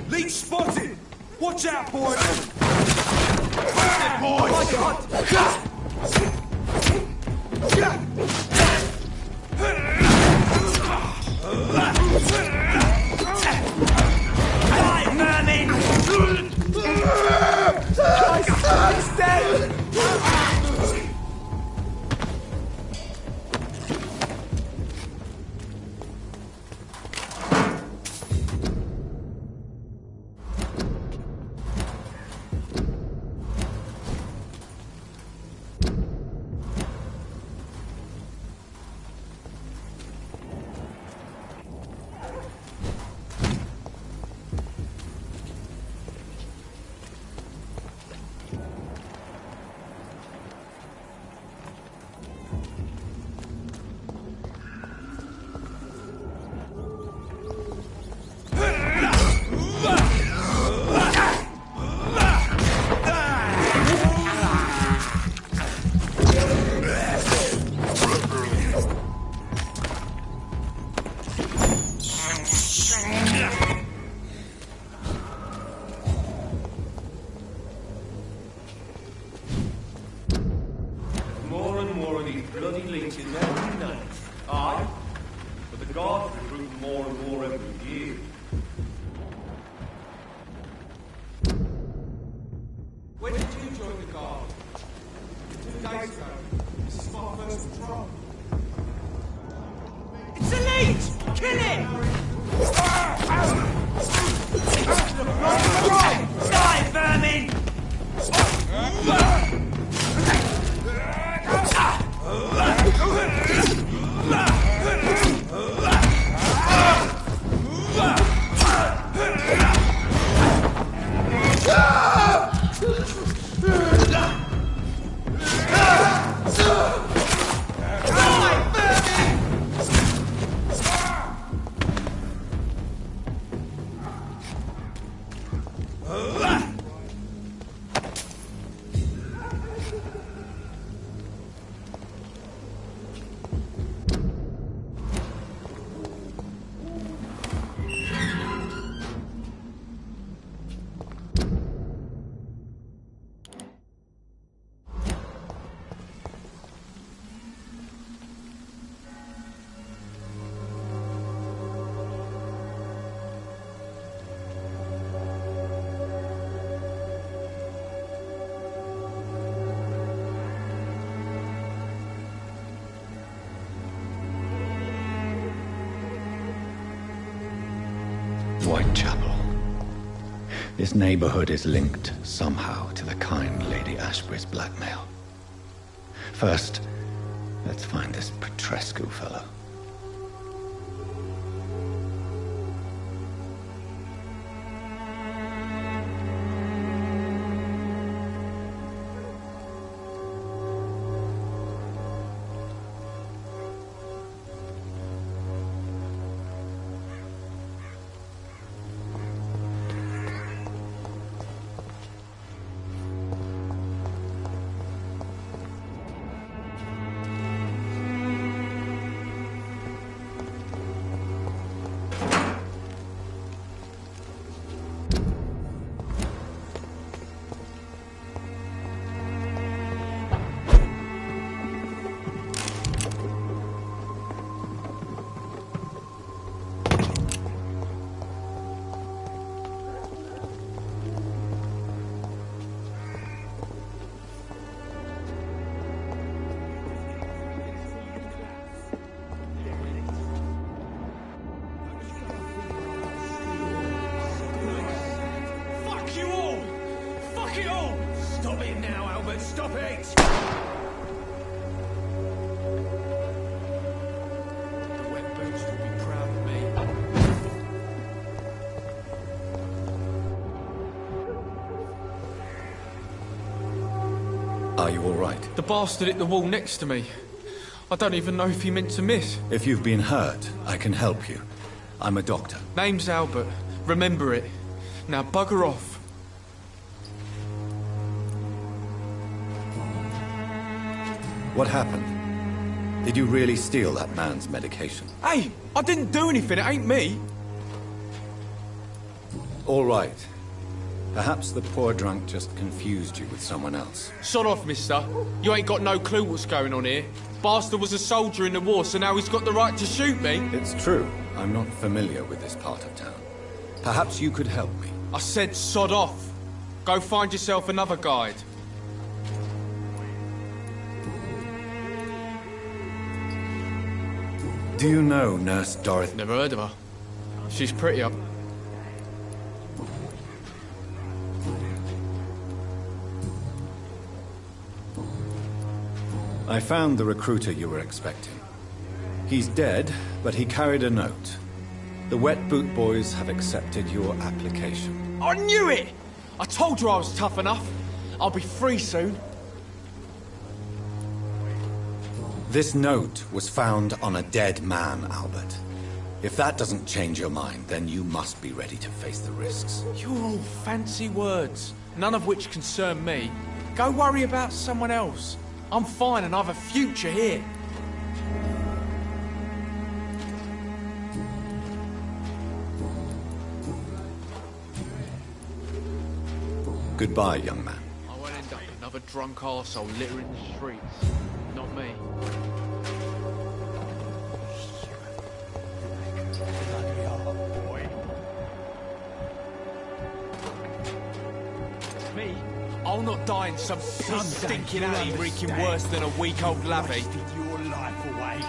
Leech spotted! Watch out, boys! Watch it, boys! Oh my God. Die, vermin! My son's dead! Whitechapel. This neighborhood is linked somehow to the kind Lady Ashbury's blackmail. First, let's find this Petrescu fellow. Stop it! The wet boots will be proud of me. Are you all right? The bastard hit the wall next to me. I don't even know if he meant to miss. If you've been hurt, I can help you. I'm a doctor. Name's Albert. Remember it. Now bugger off. What happened? Did you really steal that man's medication? Hey, I didn't do anything. It ain't me. All right. Perhaps the poor drunk just confused you with someone else. Shut off, mister. You ain't got no clue what's going on here. Bastard was a soldier in the war, so now he's got the right to shoot me. It's true. I'm not familiar with this part of town. Perhaps you could help me. I said sod off. Go find yourself another guide. Do you know Nurse Dorothy? Never heard of her. She's pretty up. I found the recruiter you were expecting. He's dead, but he carried a note. The Wet Boot Boys have accepted your application. I knew it! I told you I was tough enough. I'll be free soon. This note was found on a dead man, Albert. If that doesn't change your mind, then you must be ready to face the risks. You're all fancy words, none of which concern me. Go worry about someone else. I'm fine and I've a future here. Goodbye, young man. I won't end up another drunk arsehole littering the streets. Not me. Me? I'll not die in some stinking alley reeking worse than a week-old lavvy. Your life away.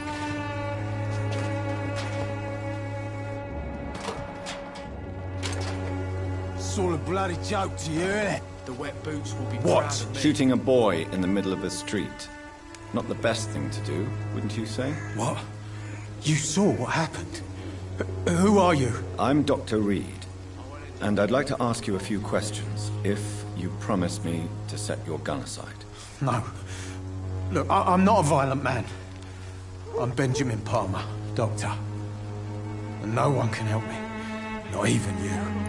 It's all a bloody joke to you, isn't it? The wet boots will be What? proud of me. Shooting a boy in the middle of the street. Not the best thing to do, wouldn't you say? What? You saw what happened? Who are you? I'm Dr. Reed, and I'd like to ask you a few questions, if you promise me to set your gun aside. No. Look, I'm not a violent man. I'm Benjamin Palmer, doctor. And no one can help me. Not even you.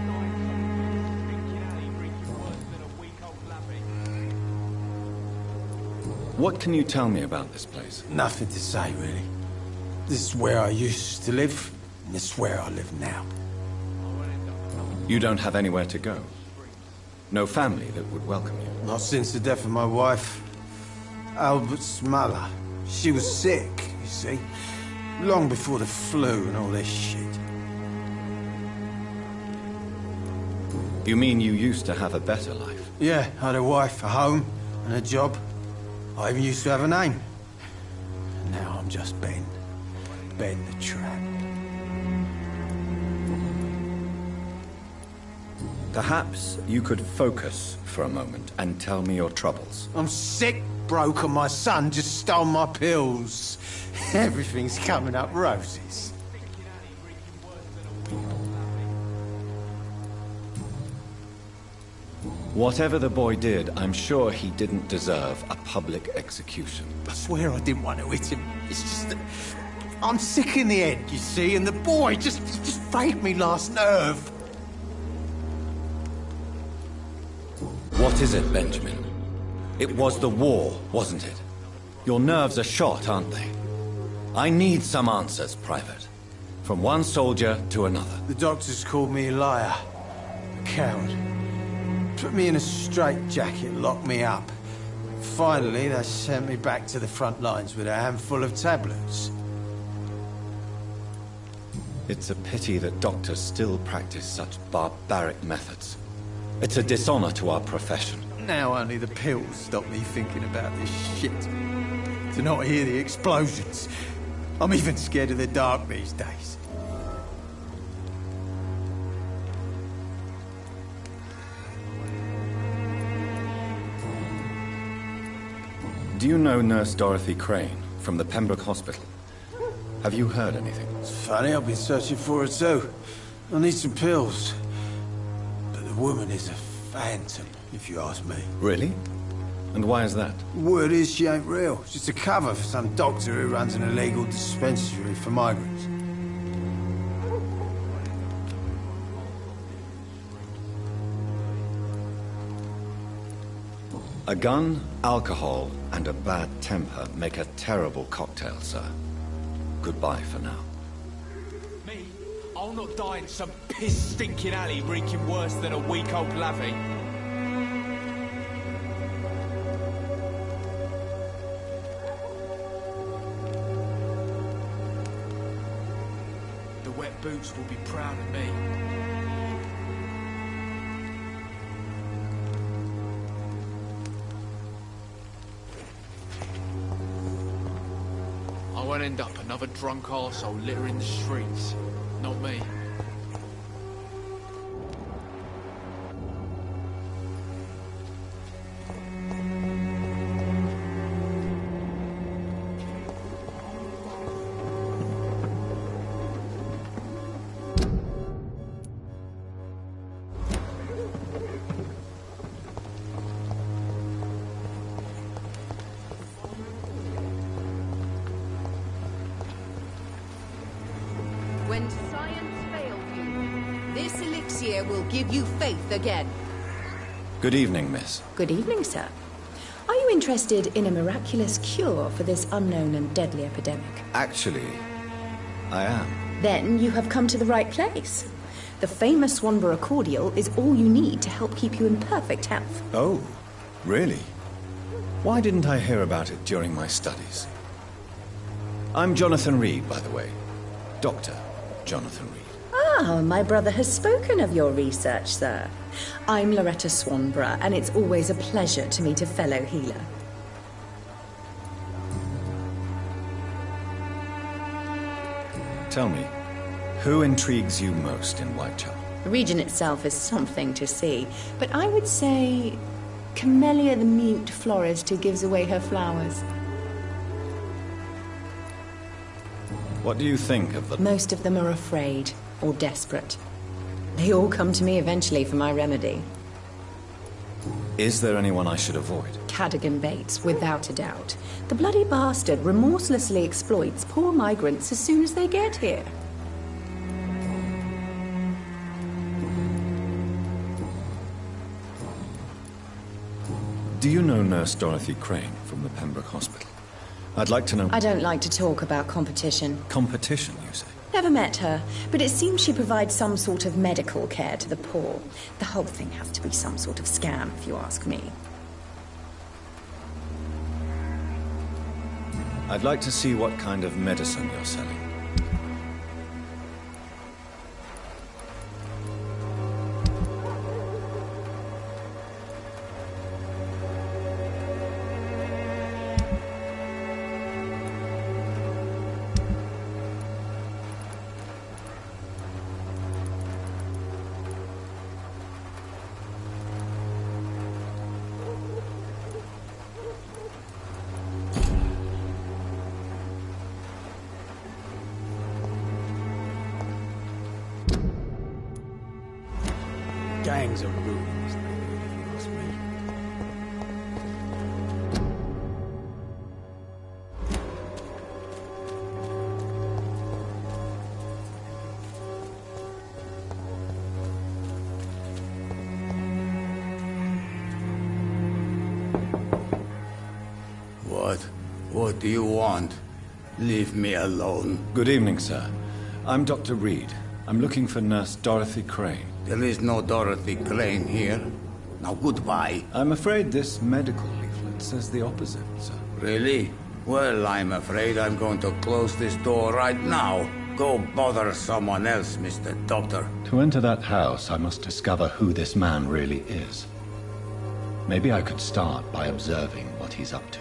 What can you tell me about this place? Nothing to say, really. This is where I used to live, and this is where I live now. You don't have anywhere to go? No family that would welcome you? Not since the death of my wife, Albert's mother. She was sick, you see. Long before the flu and all this shit. You mean you used to have a better life? Yeah, I had a wife, a home, and a job. I even used to have a name. And now I'm just Ben. Ben the Tramp. Perhaps you could focus for a moment and tell me your troubles. I'm sick, broke, and my son just stole my pills. Everything's coming up roses. Whatever the boy did, I'm sure he didn't deserve a public execution. I swear I didn't want to hit him. It's just that I'm sick in the head, you see, and the boy just frayed me last nerve. What is it, Benjamin? It was the war, wasn't it? Your nerves are shot, aren't they? I need some answers, Private. From one soldier to another. The doctors called me a liar, a coward. Put me in a straitjacket, locked me up. Finally, they sent me back to the front lines with a handful of tablets. It's a pity that doctors still practice such barbaric methods. It's a dishonor to our profession. Now only the pills stop me thinking about this shit. To not hear the explosions. I'm even scared of the dark these days. Do you know Nurse Dorothy Crane from the Pembroke Hospital? Have you heard anything? It's funny, I've been searching for her too. I need some pills. But the woman is a phantom, if you ask me. Really? And why is that? Word is she ain't real. She's a cover for some doctor who runs an illegal dispensary for migrants. A gun, alcohol, and a bad temper make a terrible cocktail, sir. Goodbye for now. Me? I'll not die in some piss-stinking alley reeking worse than a week-old lavvy. The wet boots will be proud of me. I won't end up another drunk arsehole littering the streets. Not me. When science fails you, this elixir will give you faith again. Good evening, miss. Good evening, sir. Are you interested in a miraculous cure for this unknown and deadly epidemic? Actually, I am. Then you have come to the right place. The famous Swanborough cordial is all you need to help keep you in perfect health. Oh, really? Why didn't I hear about it during my studies? I'm Jonathan Reed, by the way. Dr. Jonathan Reed. Ah, my brother has spoken of your research, sir. I'm Loretta Swanborough, and it's always a pleasure to meet a fellow healer. Tell me, who intrigues you most in Whitechapel? The region itself is something to see, but I would say Camellia the mute florist who gives away her flowers. What do you think of the... Most of them are afraid or desperate. They all come to me eventually for my remedy. Is there anyone I should avoid? Cadogan Bates, without a doubt. The bloody bastard remorselessly exploits poor migrants as soon as they get here. Do you know Nurse Dorothy Crane from the Pembroke Hospital? I'd like to know... I don't like to talk about competition. Competition, you say? Never met her, but it seems she provides some sort of medical care to the poor. The whole thing has to be some sort of scam, if you ask me. I'd like to see what kind of medicine you're selling. Gangs are ruins. They really must be. What do you want? Leave me alone. Good evening, sir. I'm Dr. Reed. I'm looking for Nurse Dorothy Crane. There is no Dorothy Crane here. Now goodbye. I'm afraid this medical leaflet says the opposite, sir. Really? Well, I'm afraid I'm going to close this door right now. Go bother someone else, Mr. Doctor. To enter that house, I must discover who this man really is. Maybe I could start by observing what he's up to.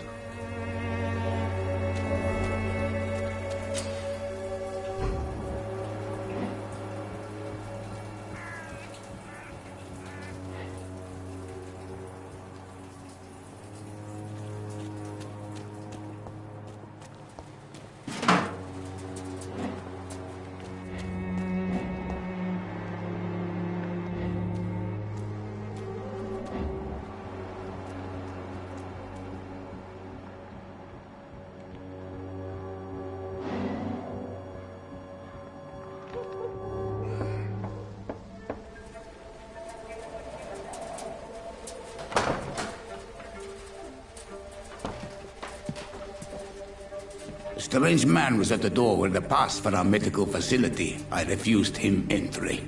A strange man was at the door with a pass for our medical facility. I refused him entry.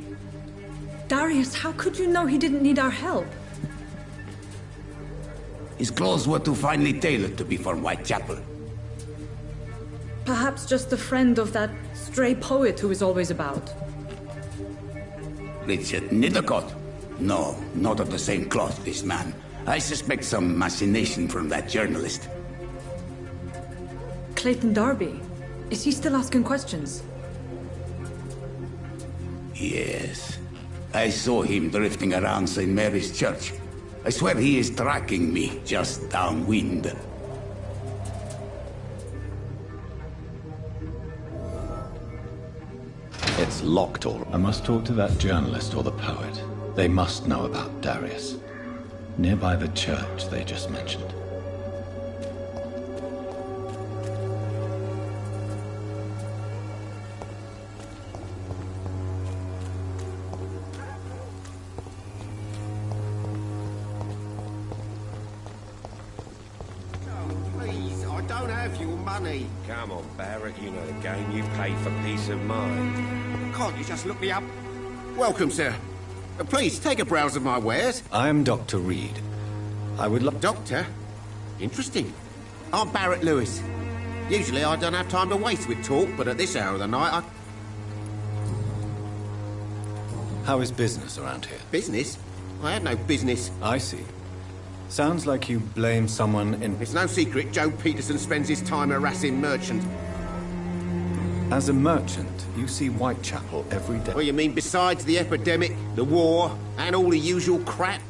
Darius, how could you know he didn't need our help? His clothes were too finely tailored to be from Whitechapel. Perhaps just a friend of that stray poet who is always about. Richard Nithercott? No, not of the same cloth, this man. I suspect some machination from that journalist. Clayton Darby. Is he still asking questions? Yes. I saw him drifting around St. Mary's Church. I swear he is tracking me just downwind. It's locked all. I must talk to that journalist or the poet. They must know about Darius. Nearby the church they just mentioned. Please, I don't have your money. Come on, Barrack, you know the game. You pay for peace of mind. Can't you just look me up? Welcome, sir. Please, take a browse of my wares. I am Dr. Reed. I would love... Doctor? Interesting. I'm Barrett Lewis. Usually I don't have time to waste with talk, but at this hour of the night, How is business around here? Business? I had no business. I see. Sounds like you blame someone in... It's no secret Joe Peterson spends his time harassing merchants. As a merchant, you see Whitechapel every day. What you mean besides the epidemic, the war, and all the usual crap?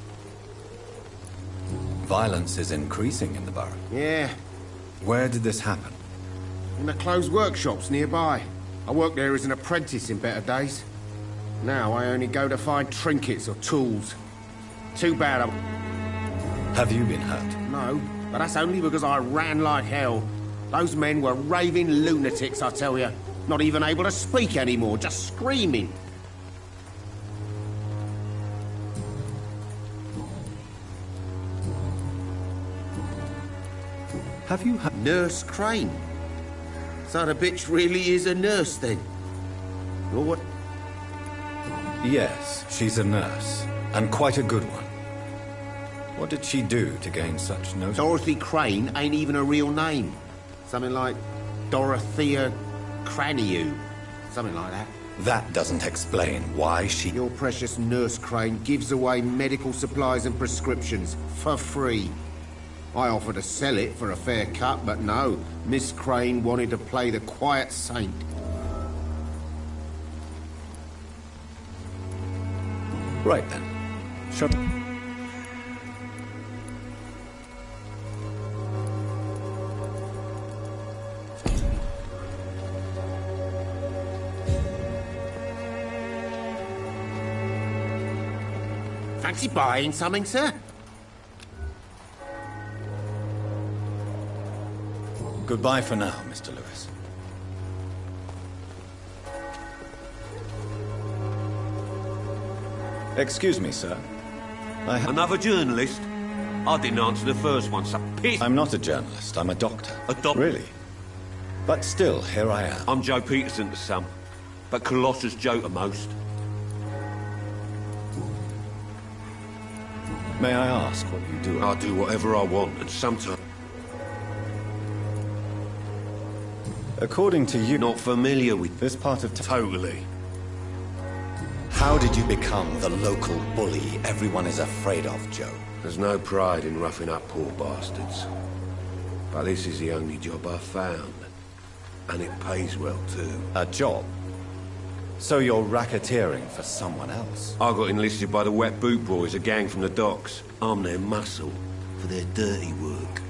Violence is increasing in the borough. Yeah, Where did this happen? in the closed workshops nearby. I worked there as an apprentice in better days. Now I only go to find trinkets or tools. Too bad Have you been hurt? No, but that's only because I ran like hell. Those men were raving lunatics, I tell you. Not even able to speak anymore, just screaming. Have you had... Nurse Crane. So the bitch really is a nurse, then? Or what? Yes, she's a nurse, and quite a good one. What did she do to gain such notice? Dorothy Crane ain't even a real name. Something like Dorothea Craniu. Something like that. That doesn't explain why she... Your precious Nurse Crane gives away medical supplies and prescriptions for free. I offered to sell it for a fair cut, but no. Miss Crane wanted to play the quiet saint. Right then. Shut... Fancy buying something, sir? Goodbye for now, Mr. Lewis. Excuse me, sir. Another journalist? I didn't answer the first one, so piss. I'm not a journalist, I'm a doctor. A doctor? Really? But still, here I am. I'm Joe Peterson to some, but Colossus Joe to most. May I ask what you do? I do whatever I want, and sometimes... According to you... Not familiar with this part of town. Totally. How did you become the local bully everyone is afraid of, Joe? There's no pride in roughing up poor bastards. But this is the only job I've found. And it pays well, too. A job? So you're racketeering for someone else? I got enlisted by the Wet Boot Boys, a gang from the docks. I'm their muscle for their dirty work.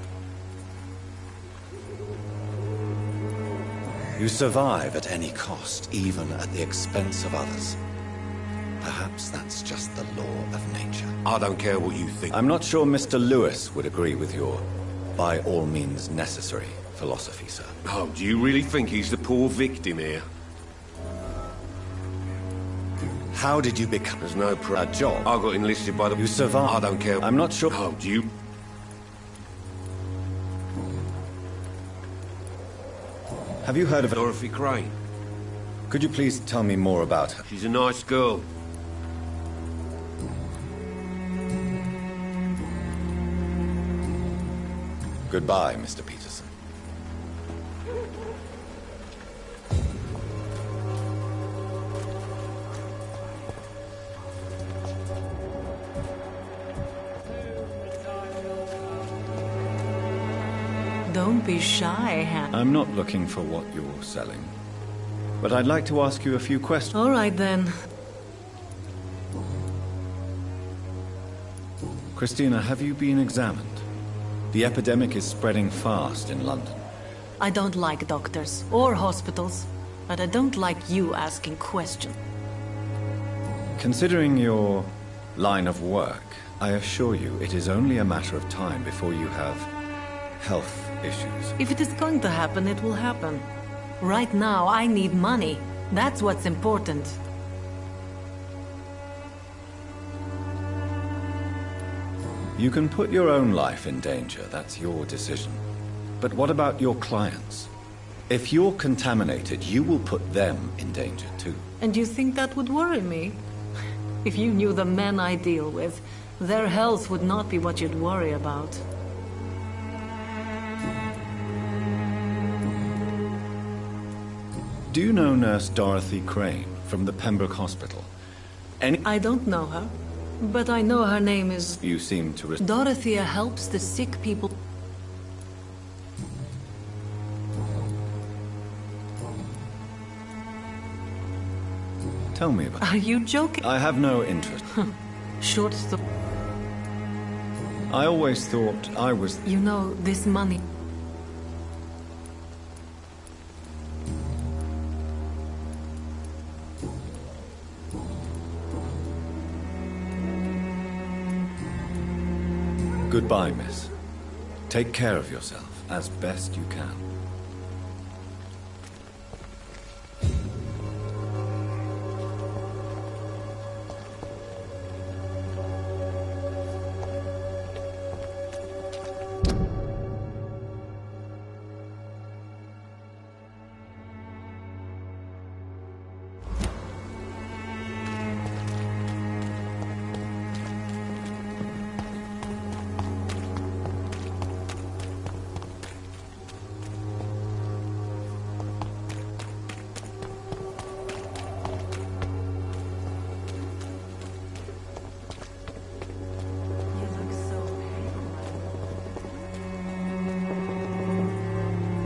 You survive at any cost, even at the expense of others. Perhaps that's just the law of nature. I don't care what you think. I'm not sure Mr. Lewis would agree with your by all means necessary philosophy, sir. Oh, do you really think he's the poor victim here? How did you become... There's no a job? I got enlisted by the... You survived? I don't care. I'm not sure... Oh, do you... Have you heard of... Dorothy Crane? Could you please tell me more about her? She's a nice girl. Goodbye, Mr. Peterson. Don't be shy, Han. I'm not looking for what you're selling. But I'd like to ask you a few questions. All right, then. Christina, have you been examined? The epidemic is spreading fast in London. I don't like doctors or hospitals, but I don't like you asking questions. Considering your line of work, I assure you it is only a matter of time before you have health issues. If it is going to happen, it will happen. Right now, I need money. That's what's important. You can put your own life in danger, that's your decision. But what about your clients? If you're contaminated, you will put them in danger too. And you think that would worry me? If you knew the men I deal with, their health would not be what you'd worry about. Do you know Nurse Dorothy Crane from the Pembroke Hospital? I don't know her, but I know her name is... You seem to... Dorothea helps the sick people. Tell me about... Are you joking? I have no interest. Short story. I always thought I was... You know, this money... Goodbye, miss. Take care of yourself as best you can.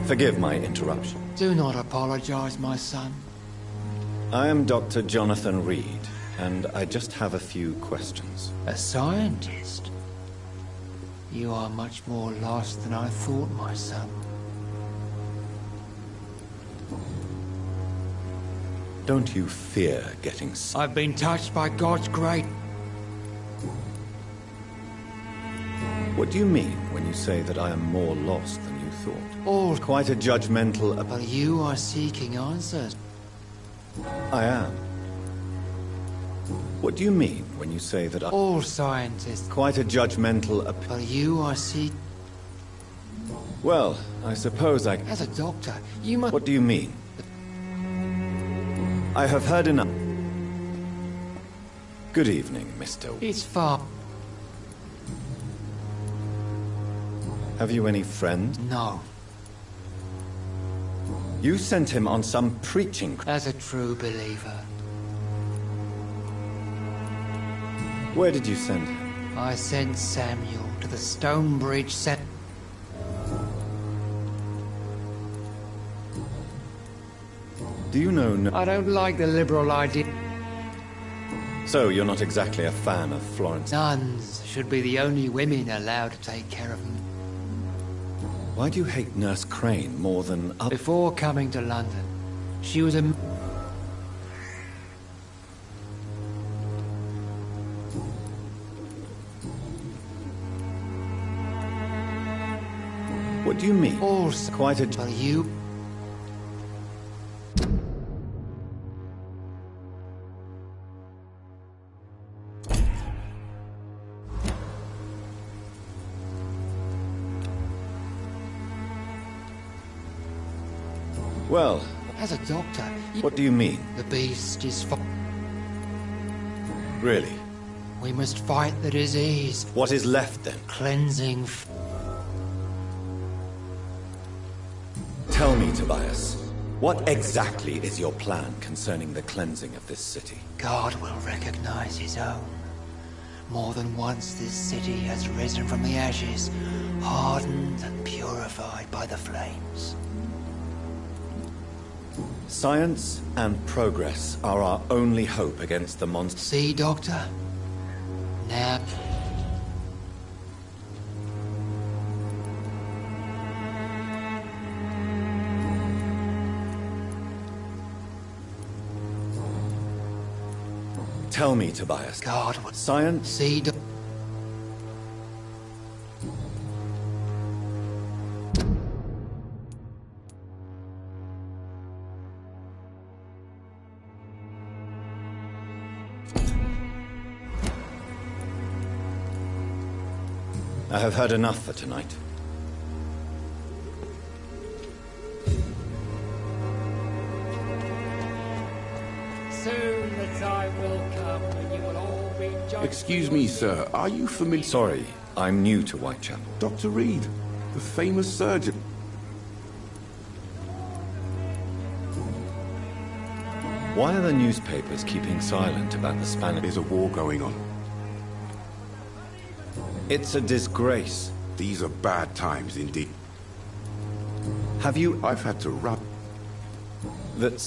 Forgive my interruption. Do not apologize, my son. I am Dr. Jonathan Reed, and I just have a few questions. A scientist? You are much more lost than I thought, my son. Don't you fear getting sick? I've been touched by God's great... What do you mean when you say that I am more lost than you thought? All Quite a judgmental... but you are seeking answers. I am. What do you mean when you say that I... All scientists. Quite a judgmental... But you are seeking... Well, I suppose I... As a doctor, you must... What do you mean? I have heard enough. Good evening, Mr. It's far... Have you any friend? No. You sent him on some preaching... As a true believer. Where did you send him? I sent Samuel to the Stonebridge set... Do you know... I don't like the liberal idea. So, you're not exactly a fan of Florence? Nuns should be the only women allowed to take care of them. Why do you hate Nurse Crane more than... Before coming to London, she was a... What do you mean? Also, Quite a... Well, you... Well... As a doctor, What do you mean? the beast is... Really? We must fight the disease. What is left, then? Cleansing... Tell me, Tobias. What exactly is your plan concerning the cleansing of this city? God will recognize his own. More than once this city has risen from the ashes, hardened and purified by the flames. Science and progress are our only hope against the monster. See, Doctor? Now... Tell me, Tobias. God would... Science... See, I have heard enough for tonight. Soon the time will come when you will all be judged. Excuse me, sir. Are you familiar... Sorry, I'm new to Whitechapel. Dr. Reed, the famous surgeon. Why are the newspapers keeping silent about the Spanish... There's a war going on. It's a disgrace. These are bad times indeed. Have you... I've had to rub... That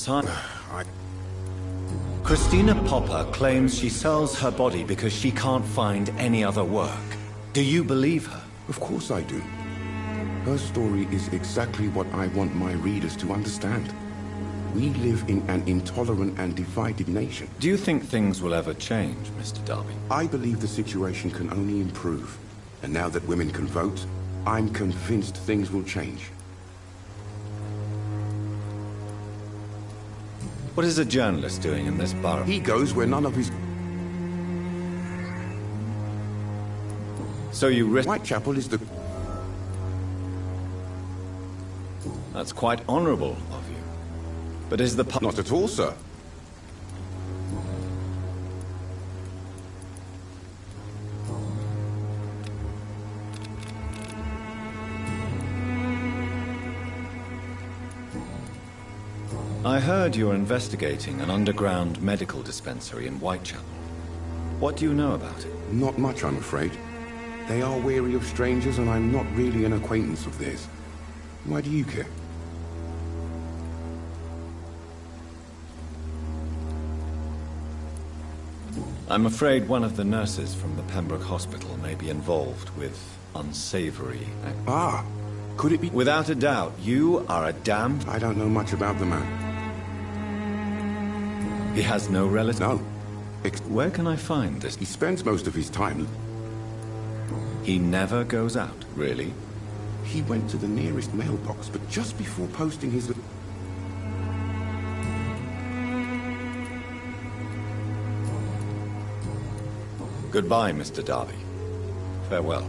Christina Popper claims she sells her body because she can't find any other work. Do you believe her? Of course I do. Her story is exactly what I want my readers to understand. We live in an intolerant and divided nation. Do you think things will ever change, Mr. Darby? I believe the situation can only improve. And now that women can vote, I'm convinced things will change. What is a journalist doing in this borough? He goes where none of his... So you risk... Whitechapel is the... That's quite honorable of you. But is the... Not at all, sir. I heard you're investigating an underground medical dispensary in Whitechapel. What do you know about it? Not much, I'm afraid. They are wary of strangers, and I'm not really an acquaintance of theirs. Why do you care? I'm afraid one of the nurses from the Pembroke Hospital may be involved with unsavory... Ah, could it be... Without a doubt, you are a damned... I don't know much about the man. He has no relative? No. Where can I find this? He spends most of his time... He never goes out, really? He went to the nearest mailbox, but just before posting his... Goodbye, Mr. Darby. Farewell.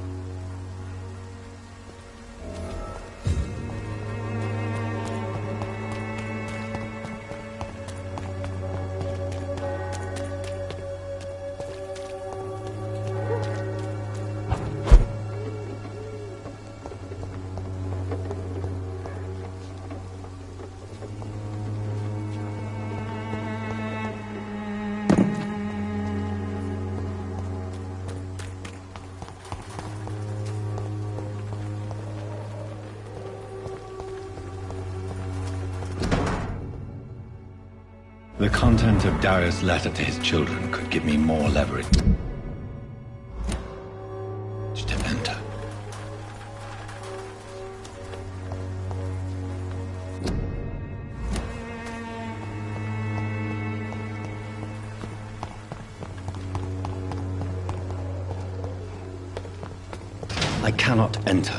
The content of Darius' letter to his children could give me more leverage to enter. I cannot enter.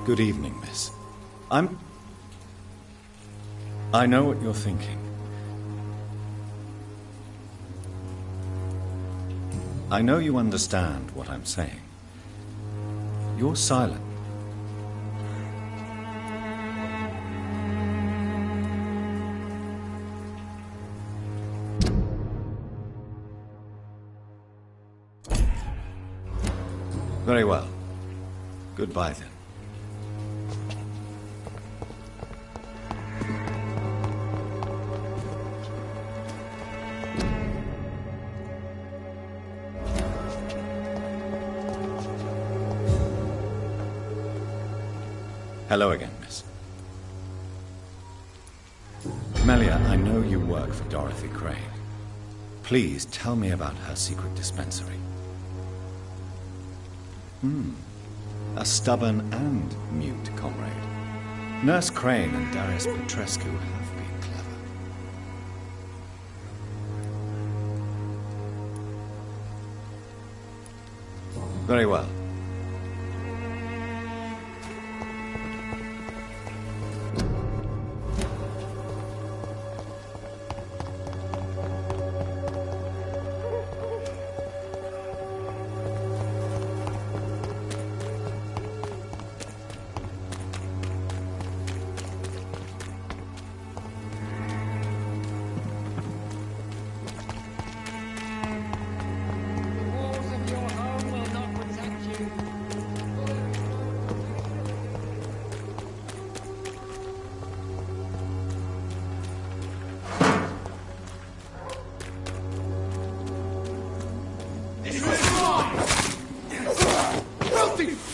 Good evening, miss. I know what you're thinking. I know you understand what I'm saying. You're silent. Very well. Goodbye, then. Hello again, miss. Melia, I know you work for Dorothy Crane. Please tell me about her secret dispensary. A stubborn and mute comrade. Nurse Crane and Darius Petrescu have been clever. Very well.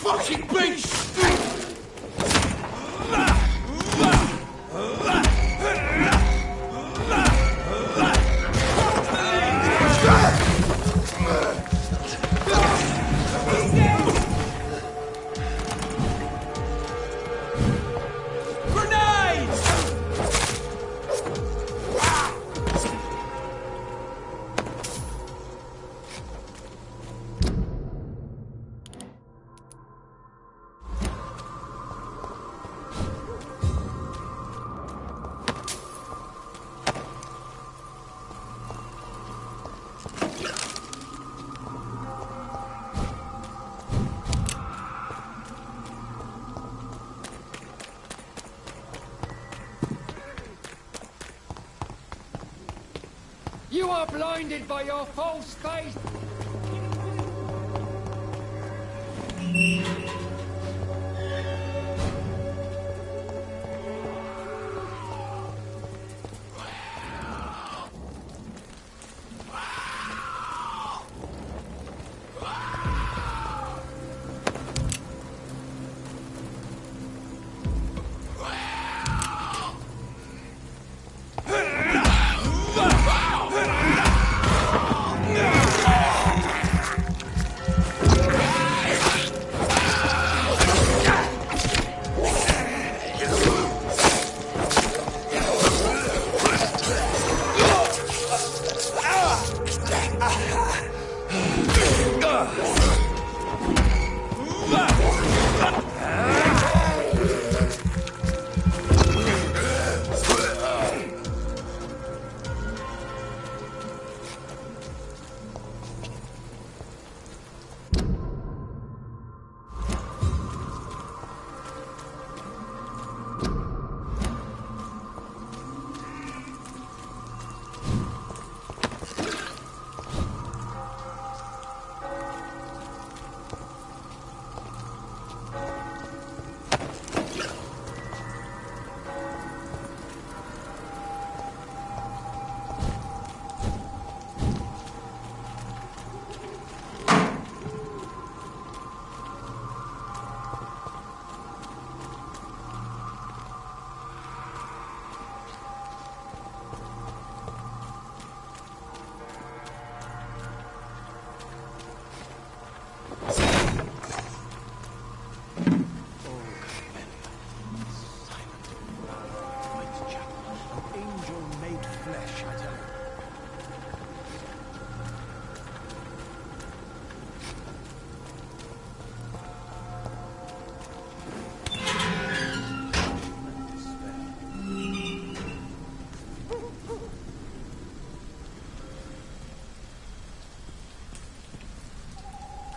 Fucking beast! You are blinded by your false faith!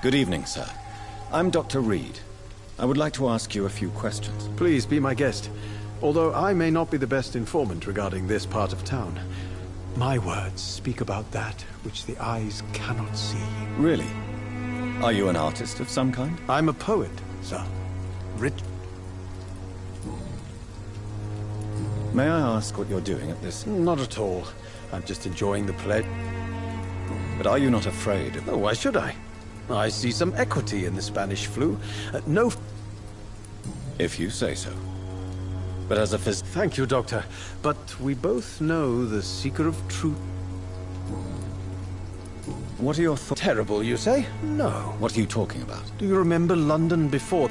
Good evening, sir. I'm Dr. Reed. I would like to ask you a few questions. Please be my guest. Although I may not be the best informant regarding this part of town, my words speak about that which the eyes cannot see. Really? Are you an artist of some kind? I'm a poet, sir. Rich. May I ask what you're doing at this? Not at all. I'm just enjoying the play. But are you not afraid of... Oh, why should I? I see some equity in the Spanish flu. No... If you say so. But as a Thank you, Doctor. But we both know the seeker of truth... What are your thoughts? Terrible, you say? No. What are you talking about? Do you remember London before?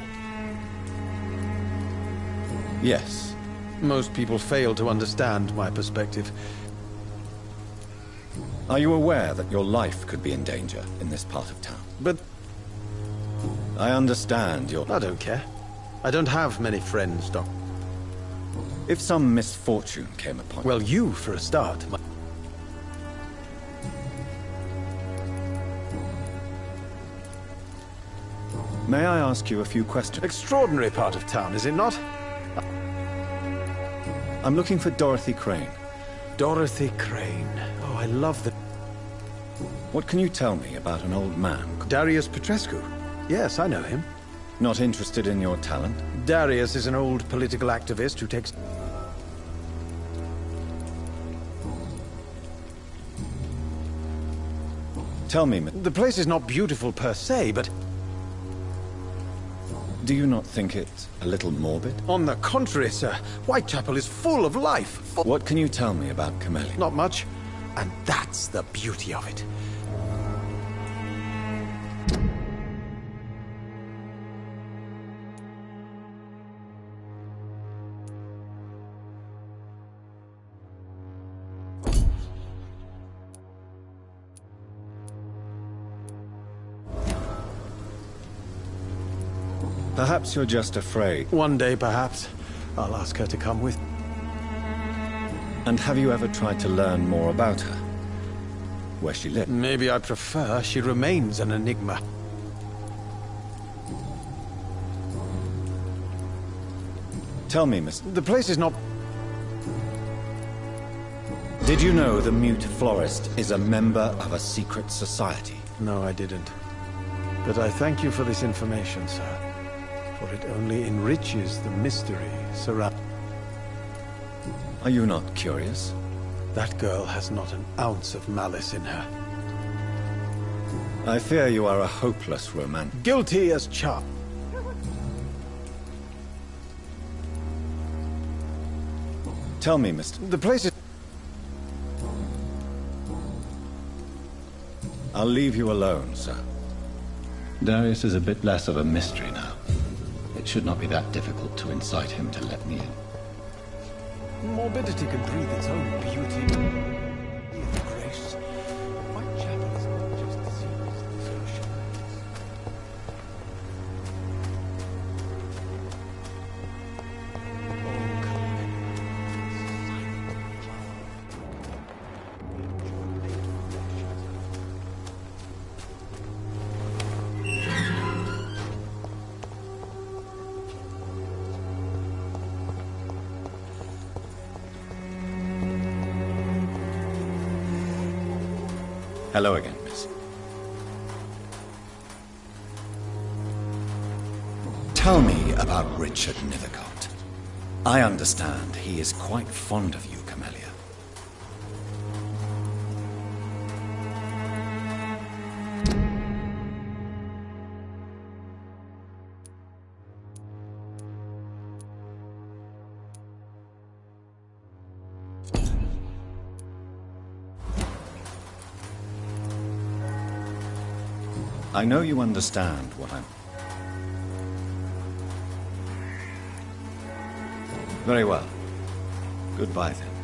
Yes. Most people fail to understand my perspective. Are you aware that your life could be in danger in this part of town? But... I understand your... I don't care. I don't have many friends, Doc. If some misfortune came upon... Well, you, for a start. May I ask you a few questions? Extraordinary part of town, is it not? I'm looking for Dorothy Crane. Dorothy Crane. Oh, I love the... What can you tell me about an old man? Darius Petrescu. Yes, I know him. Not interested in your talent? Darius is an old political activist who takes... Tell me... The place is not beautiful per se, but... Do you not think it a little morbid? On the contrary, sir. Whitechapel is full of life. What can you tell me about Camellia? Not much. And that's the beauty of it. Perhaps you're just afraid. One day, perhaps, I'll ask her to come with. And have you ever tried to learn more about her? Where she lived? Maybe I prefer she remains an enigma. Tell me, Miss... The place is not... Did you know the Mute Florist is a member of a secret society? No, I didn't. But I thank you for this information, sir. For it only enriches the mystery surrounding... Are you not curious? That girl has not an ounce of malice in her. I fear you are a hopeless romantic. Guilty as charged. Tell me, Mr... The place is... I'll leave you alone, sir. Darius is a bit less of a mystery now. It should not be that difficult to incite him to let me in. Morbidity can breathe its own beauty. Grace. Whitechapel is not just a series of social. Hello again, miss. Tell me about Richard Nethercott. I understand he is quite fond of you, Camellia. I know you understand what I'm... Very well. Goodbye, then.